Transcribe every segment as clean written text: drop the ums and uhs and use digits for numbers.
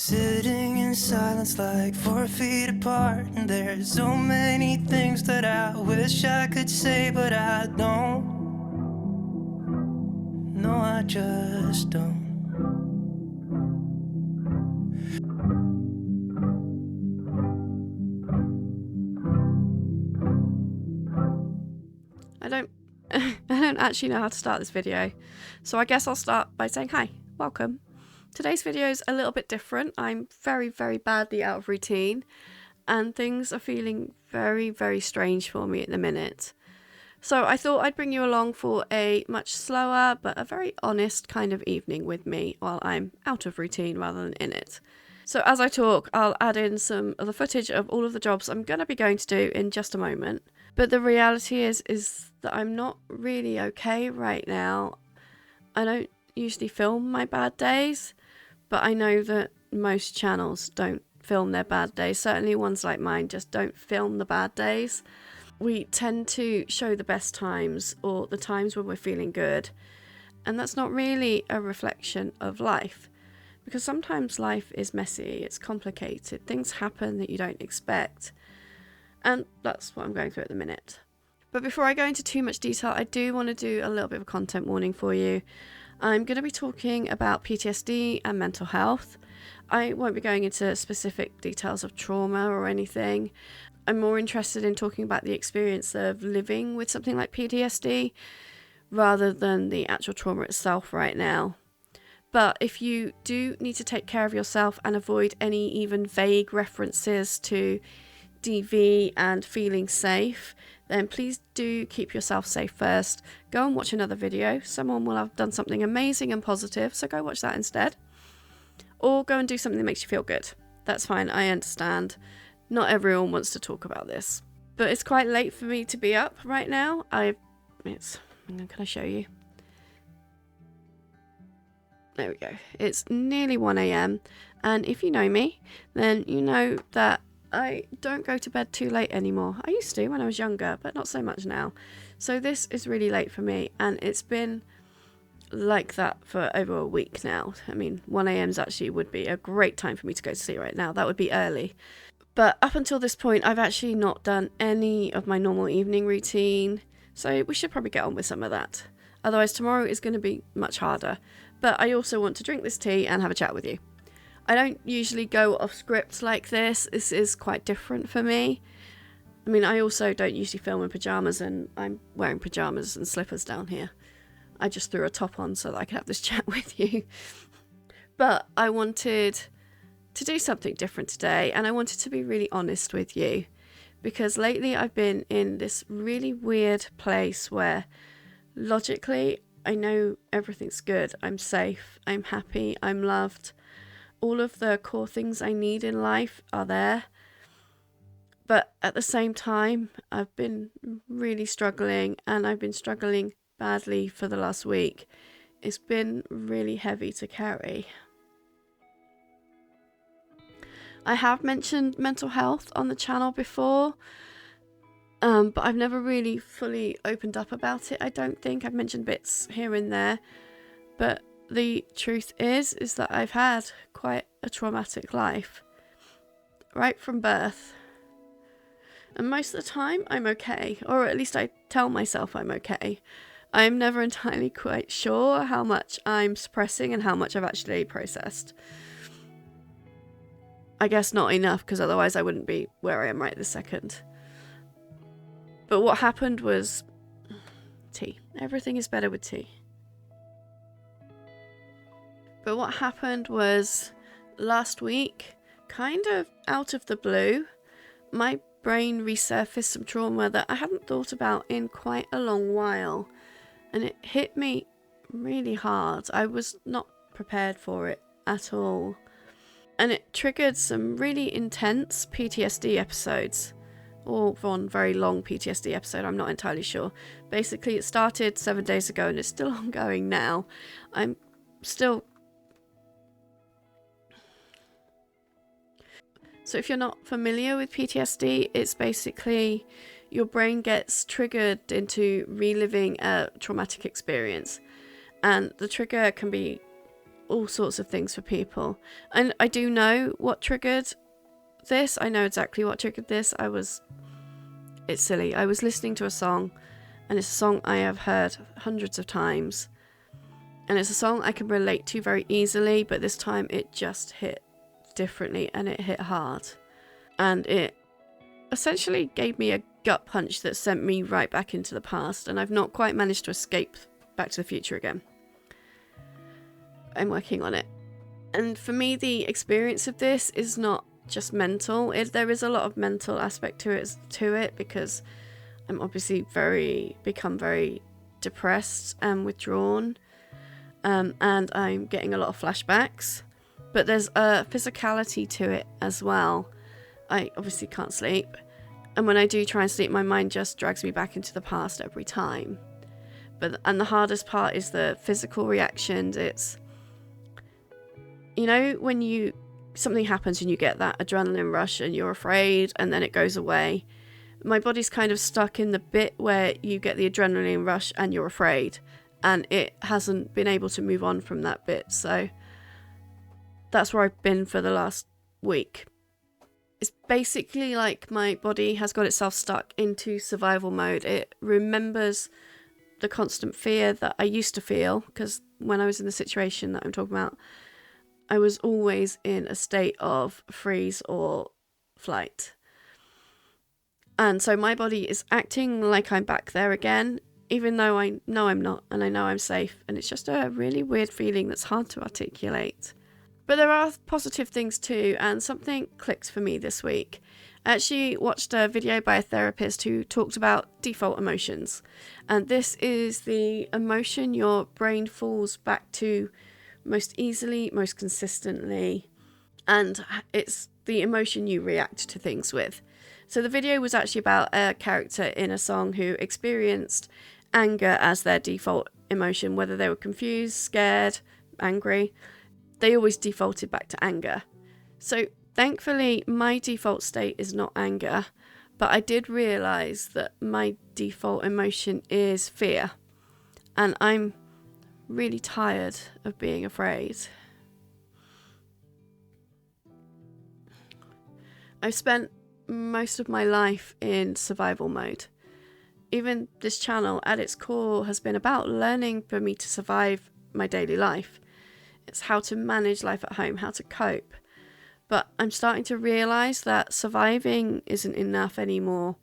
Sitting in silence like 4 feet apart, and there's so many things that I wish I could say, but I don't. No, I just don't. I don't actually know how to start this video, so I guess I'll start by saying hi, welcome. Today's video is a little bit different. I'm very, very badly out of routine, and things are feeling very, very strange for me at the minute. So I thought I'd bring you along for a much slower but a very honest kind of evening with me while I'm out of routine rather than in it. So as I talk, I'll add in some of the footage of all of the jobs I'm going to be going to do in just a moment. But the reality is that I'm not really okay right now. I don't usually film my bad days, but I know that most channels don't film their bad days. Certainly ones like mine just don't film the bad days. We tend to show the best times or the times when we're feeling good. And that's not really a reflection of life. Because sometimes life is messy, it's complicated, things happen that you don't expect. And that's what I'm going through at the minute. But before I go into too much detail, I do want to do a little bit of a content warning for you. I'm going to be talking about PTSD and mental health. I won't be going into specific details of trauma or anything. I'm more interested in talking about the experience of living with something like PTSD rather than the actual trauma itself right now. But if you do need to take care of yourself and avoid any even vague references to DV and feeling safe, then please do keep yourself safe first. Go and watch another video. Someone will have done something amazing and positive, so go watch that instead. Or go and do something that makes you feel good. That's fine, I understand. Not everyone wants to talk about this. But it's quite late for me to be up right now. Can I show you? There we go. It's nearly 1 a.m. and if you know me, then you know that I don't go to bed too late anymore. I used to when I was younger, but not so much now. So this is really late for me, and it's been like that for over a week now. I mean, 1 a.m. actually would be a great time for me to go to sleep right now. That would be early. But up until this point, I've actually not done any of my normal evening routine. So we should probably get on with some of that. Otherwise, tomorrow is going to be much harder. But I also want to drink this tea and have a chat with you. I don't usually go off script like this. This is quite different for me. I mean, I also don't usually film in pyjamas, and I'm wearing pyjamas and slippers down here. I just threw a top on so that I could have this chat with you. But I wanted to do something different today, and I wanted to be really honest with you. Because lately I've been in this really weird place where logically I know everything's good. I'm safe, I'm happy, I'm loved. All of the core things I need in life are there. But at the same time, I've been really struggling, and I've been struggling badly for the last week. It's been really heavy to carry. I have mentioned mental health on the channel before, but I've never really fully opened up about it. I don't think I've mentioned bits here and there, but the truth is that I've had quite a traumatic life right from birth, and most of the time I'm okay, or at least I tell myself I'm okay. I'm never entirely quite sure how much I'm suppressing and how much I've actually processed. I guess not enough, because otherwise I wouldn't be where I am right this second. But what happened was tea. Everything is better with tea. But what happened was last week, kind of out of the blue, my brain resurfaced some trauma that I hadn't thought about in quite a long while. And it hit me really hard. I was not prepared for it at all. And it triggered some really intense PTSD episodes. Or one very long PTSD episode, I'm not entirely sure. Basically, it started 7 days ago and it's still ongoing now. I'm still... So if you're not familiar with PTSD, it's basically your brain gets triggered into reliving a traumatic experience. And the trigger can be all sorts of things for people. And I do know what triggered this. I know exactly what triggered this. It's silly. I was listening to a song, and it's a song I have heard hundreds of times. And it's a song I can relate to very easily, but this time it just hit differently, and it hit hard. And it essentially gave me a gut punch that sent me right back into the past, and I've not quite managed to escape Back to the Future again. I'm working on it. And for me, the experience of this is not just mental. There is a lot of mental aspect to it because I'm obviously become very depressed and withdrawn, and I'm getting a lot of flashbacks. But there's a physicality to it as well. I obviously can't sleep, and when I do try and sleep, my mind just drags me back into the past every time. And the hardest part is the physical reactions. It's, you know, when something happens and you get that adrenaline rush and you're afraid and then it goes away. My body's kind of stuck in the bit where you get the adrenaline rush and you're afraid, and it hasn't been able to move on from that bit. So that's where I've been for the last week. It's basically like my body has got itself stuck into survival mode. It remembers the constant fear that I used to feel, because when I was in the situation that I'm talking about, I was always in a state of freeze or flight. And so my body is acting like I'm back there again, even though I know I'm not, and I know I'm safe. And it's just a really weird feeling that's hard to articulate. But there are positive things too, and something clicked for me this week. I actually watched a video by a therapist who talked about default emotions. And this is the emotion your brain falls back to most easily, most consistently. And it's the emotion you react to things with. So the video was actually about a character in a song who experienced anger as their default emotion, whether they were confused, scared, angry. They always defaulted back to anger. So thankfully, my default state is not anger, but I did realise that my default emotion is fear. And I'm really tired of being afraid. I've spent most of my life in survival mode. Even this channel at its core has been about learning for me to survive my daily life. It's how to manage life at home, how to cope. But I'm starting to realise that surviving isn't enough anymore.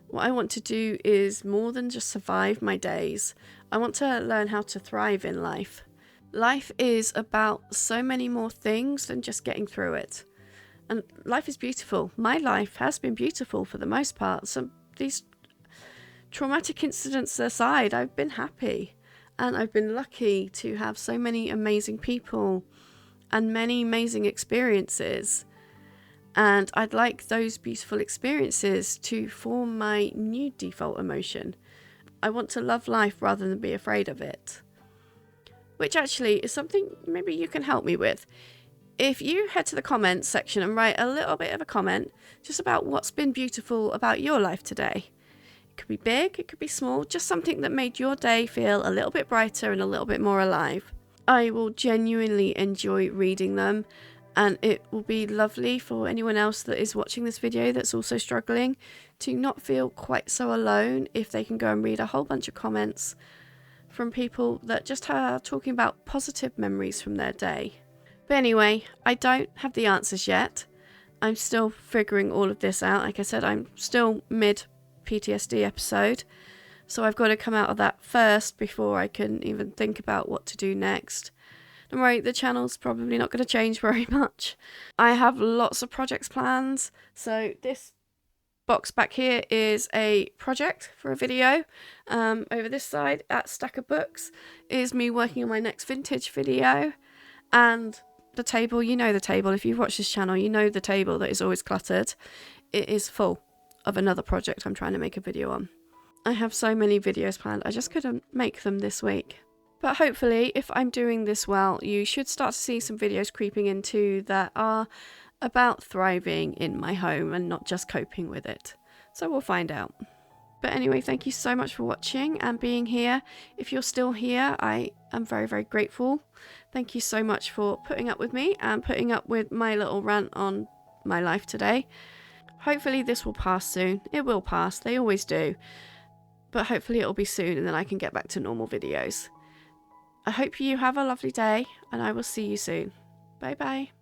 What I want to do is more than just survive my days. I want to learn how to thrive in life. Life is about so many more things than just getting through it. And life is beautiful. My life has been beautiful for the most part. So these traumatic incidents aside, I've been happy. And I've been lucky to have so many amazing people and many amazing experiences. And I'd like those beautiful experiences to form my new default emotion. I want to love life rather than be afraid of it. Which actually is something maybe you can help me with. If you head to the comments section and write a little bit of a comment just about what's been beautiful about your life today. It could be big, it could be small, just something that made your day feel a little bit brighter and a little bit more alive. I will genuinely enjoy reading them, and it will be lovely for anyone else that is watching this video that's also struggling to not feel quite so alone if they can go and read a whole bunch of comments from people that just are talking about positive memories from their day. But anyway, I don't have the answers yet. I'm still figuring all of this out. Like I said, I'm still mid PTSD episode, so I've got to come out of that first before I can even think about what to do next. Don't worry, the channel's probably not going to change very much. I have lots of projects planned. So this box back here is a project for a video. Over this side at Stack of Books is me working on my next vintage video. And the table, you know the table. If you've watched this channel, you know the table that is always cluttered. It is full of another project I'm trying to make a video on. I have so many videos planned, I just couldn't make them this week. But hopefully, if I'm doing this well, you should start to see some videos creeping into that are about thriving in my home and not just coping with it. So we'll find out. But But anyway, thank you so much for watching and being here. If you're still here, I am very, very grateful. Thank you so much for putting up with me and putting up with my little rant on my life today. Hopefully this will pass soon. It will pass, they always do. But hopefully it'll be soon and then I can get back to normal videos. I hope you have a lovely day and I will see you soon. Bye bye.